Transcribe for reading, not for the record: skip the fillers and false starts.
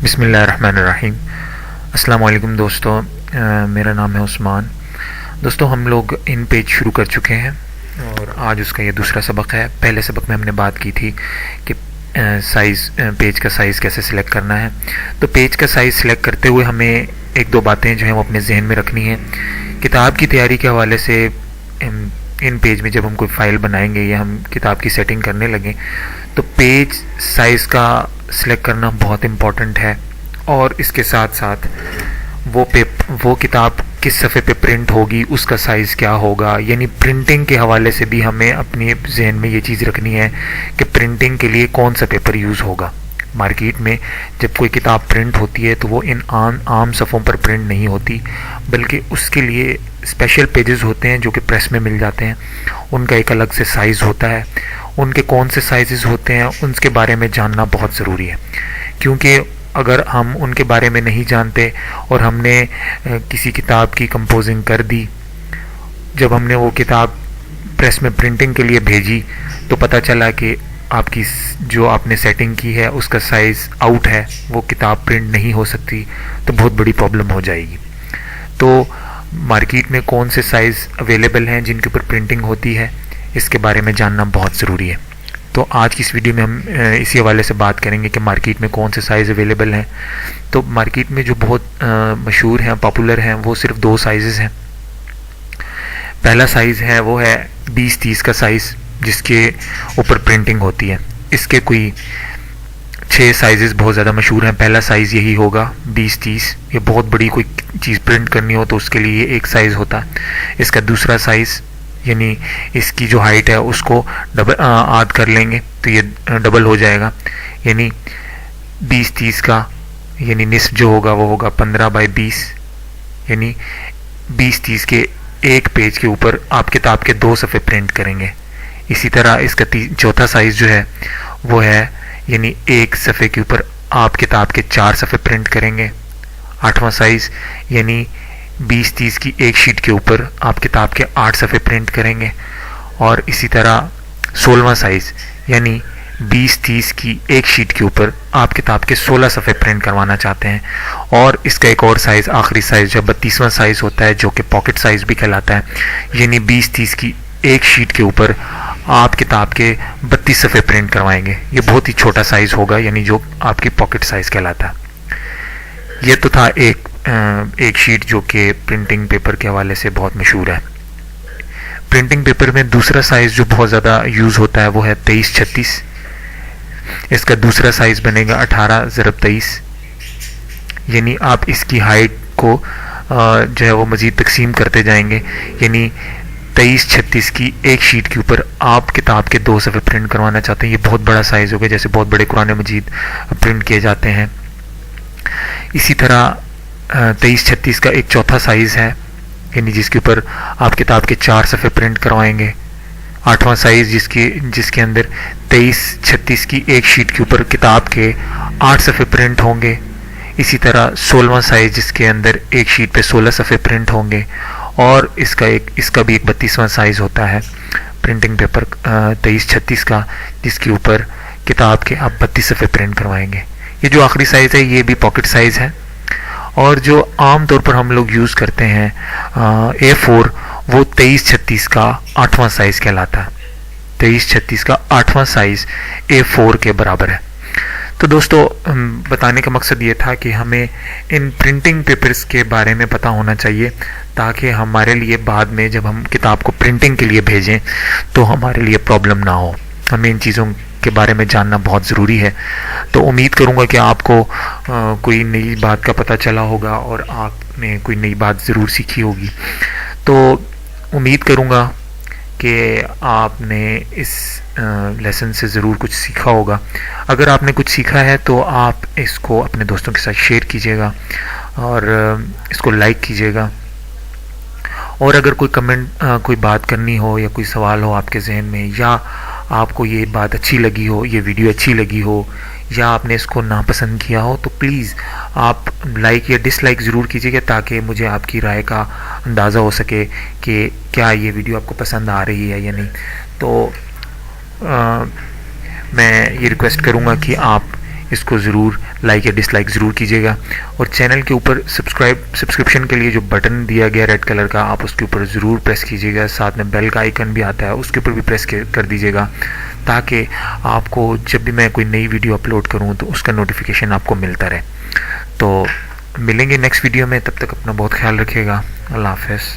بسم اللہ الرحمن الرحیم۔ السلام علیکم دوستو، میرا نام ہے عثمان۔ دوستو ہم لوگ ان پیج شروع کر چکے ہیں اور آج اس کا یہ دوسرا سبق ہے۔ پہلے سبق میں ہم نے بات کی تھی کہ پیج کا سائز کیسے سلیکٹ کرنا ہے۔ تو پیج کا سائز سلیکٹ کرتے ہوئے ہمیں ایک دو باتیں جو ہیں وہ اپنے ذہن میں رکھنی ہیں۔ کتاب کی تیاری کے حوالے سے ان پیج میں جب ہم کوئی فائل بنائیں گے یا ہم کتاب کی سیٹنگ کرنے لگیں تو پیج سائز کا سلیکٹ کرنا بہت امپورٹنٹ ہے، اور اس کے ساتھ ساتھ وہ کتاب کس صفحے پہ پرنٹ ہوگی اس کا سائز کیا ہوگا، یعنی پرنٹنگ کے حوالے سے بھی ہمیں اپنے ذہن میں یہ چیز رکھنی ہے کہ پرنٹنگ کے لیے کون سا پیپر یوز ہوگا۔ مارکیٹ میں جب کوئی کتاب پرنٹ ہوتی ہے تو وہ ان عام صفحوں پر پرنٹ نہیں ہوتی، بلکہ اس کے لیے اسپیشل پیجز ہوتے ہیں جو کہ پریس میں مل جاتے ہیں، ان کا ایک الگ سے سائز ہوتا ہے۔ ان کے کون سے سائزز ہوتے ہیں ان کے بارے میں جاننا بہت ضروری ہے، کیونکہ اگر ہم ان کے بارے میں نہیں جانتے اور ہم نے کسی کتاب کی کمپوزنگ کر دی، جب ہم نے وہ کتاب پریس میں پرنٹنگ کے لیے بھیجی تو پتہ چلا کہ آپ کی جو آپ نے سیٹنگ کی ہے اس کا سائز آؤٹ ہے، وہ کتاب پرنٹ نہیں ہو سکتی، تو بہت بڑی پرابلم ہو جائے گی۔ تو مارکیٹ میں کون سے سائز اویلیبل ہیں جن کے اوپر پرنٹنگ ہوتی ہے، اس کے بارے میں جاننا بہت ضروری ہے۔ تو آج کی اس ویڈیو میں ہم اسی حوالے سے بات کریں گے کہ مارکیٹ میں کون سے سائز اویلیبل ہیں۔ تو مارکیٹ میں جو بہت مشہور ہیں، پاپولر ہیں، وہ صرف دو سائزز ہیں۔ پہلا سائز ہے وہ ہے 20-30 کا سائز، جس کے اوپر پرنٹنگ ہوتی ہے۔ اس کے کوئی 6 سائزز بہت زیادہ مشہور ہیں۔ پہلا سائز یہی ہوگا 20-30۔ یہ بہت بڑی کوئی چیز پرنٹ کرنی ہو تو اس کے لیے ایک سائز ہوتا ہے۔ اس کا دوسرا سائز، یعنی اس کی جو ہائٹ ہے اس کو آدھ کر لیں گے تو یہ ڈبل ہو جائے گا، یعنی 20-30 کا یعنی نصف جو ہوگا وہ ہوگا 15/20، یعنی 20-30 کے ایک پیج کے اوپر آپ کتاب کے 2 صفحے پرنٹ کریں گے۔ اسی طرح اس کا چوتھا سائز جو ہے وہ ہے، یعنی ایک صفحے کے اوپر آپ کتاب کے 4 صفحے پرنٹ کریں گے۔ 8واں سائز، یعنی 20-30 کی ایک شیٹ کے اوپر آپ کتاب کے 8 صفحے پرنٹ کریں گے۔ اور اسی طرح 16واں سائز، یعنی 20-30 کی ایک شیٹ کے اوپر آپ کتاب کے 16 صفحے پرنٹ کروانا چاہتے ہیں۔ اور اس کا ایک اور سائز، آخری سائز، جو 32واں سائز ہوتا ہے، جو کہ پاکٹ سائز بھی کہلاتا ہے، یعنی 20-30 کی ایک شیٹ کے اوپر آپ کتاب کے 32 صفحے پرنٹ کروائیں گے۔ یہ بہت ہی چھوٹا سائز ہوگا، یعنی جو آپ کی پاکٹ سائز کہلاتا ہے۔ یہ تو تھا ایک شیٹ جو کہ پرنٹنگ پیپر کے حوالے سے بہت مشہور ہے۔ پرنٹنگ پیپر میں دوسرا سائز جو بہت زیادہ یوز ہوتا ہے وہ ہے 23-36۔ اس کا دوسرا سائز بنے گا 18x23، یعنی آپ اس کی ہائٹ کو جو ہے وہ مزید تقسیم کرتے جائیں گے، یعنی 23-36 کی ایک شیٹ کے اوپر آپ کتاب کے 2 صفحے پرنٹ کروانا چاہتے ہیں۔ یہ بہت بڑا سائز ہوگا، جیسے بہت بڑے قرآن مجید پرنٹ کیے جاتے ہیں۔ اسی طرح 23-36 کا ایک چوتھا سائز ہے، یعنی جس کے اوپر آپ کتاب کے 4 صفحے پرنٹ کروائیں گے۔ 8واں سائز جس کے اندر 23-36 کی ایک شیٹ کے اوپر کتاب کے 8 صفحے پرنٹ ہوں گے۔ اسی طرح 16واں سائز جس کے اندر ایک شیٹ پہ 16 صفحے پرنٹ ہوں گے، اور اس کا بھی ایک 32واں سائز ہوتا ہے پرنٹنگ پیپر 23-36 کا، جس کے اوپر کتاب کے آپ 32 صفحے پرنٹ کروائیں گے۔ یہ جو آخری سائز ہے یہ بھی پاکٹ سائز ہے، اور جو عام طور پر ہم لوگ یوز کرتے ہیں A4، وہ 23-36 کا 8واں سائز کہلاتا ہے۔ 23-36 کا 8واں سائز A4 کے برابر ہے۔ تو دوستو، بتانے کا مقصد یہ تھا کہ ہمیں ان پرنٹنگ پیپرز کے بارے میں پتہ ہونا چاہیے، تاکہ ہمارے لیے بعد میں جب ہم کتاب کو پرنٹنگ کے لیے بھیجیں تو ہمارے لیے پرابلم نہ ہو۔ ہمیں ان چیزوں کے بارے میں جاننا بہت ضروری ہے۔ تو امید کروں گا کہ آپ کو کوئی نئی بات کا پتہ چلا ہوگا اور آپ نے کوئی نئی بات ضرور سیکھی ہوگی۔ تو امید کروں گا کہ آپ نے اس لیسن سے ضرور کچھ سیکھا ہوگا۔ اگر آپ نے کچھ سیکھا ہے تو آپ اس کو اپنے دوستوں کے ساتھ شیئر کیجیے گا اور اس کو لائک کیجیے گا۔ اور اگر کوئی بات کرنی ہو یا کوئی سوال ہو آپ کے ذہن میں، یا آپ کو یہ بات اچھی لگی ہو، یہ ویڈیو اچھی لگی ہو، یا آپ نے اس کو ناپسند کیا ہو، تو پلیز آپ لائک یا ڈس لائک ضرور کیجیے گا، تاکہ مجھے آپ کی رائے کا اندازہ ہو سکے کہ کیا یہ ویڈیو آپ کو پسند آ رہی ہے یا نہیں۔ تو میں یہ ریکویسٹ کروں گا کہ آپ اس کو ضرور لائک یا ڈس لائک ضرور کیجیے گا، اور چینل کے اوپر سبسکرپشن کے لیے جو بٹن دیا گیا ریڈ کلر کا، آپ اس کے اوپر ضرور پریس کیجیے گا، ساتھ میں بیل کا آئیکن بھی آتا ہے اس کے اوپر بھی پریس کر دیجیے گا، تاکہ آپ کو جب بھی میں کوئی نئی ویڈیو اپلوڈ کروں تو اس کا نوٹیفیکیشن آپ کو ملتا رہے۔ تو ملیں گے نیکسٹ ویڈیو میں، تب تک اپنا بہت خیال رکھیے گا، اللہ حافظ۔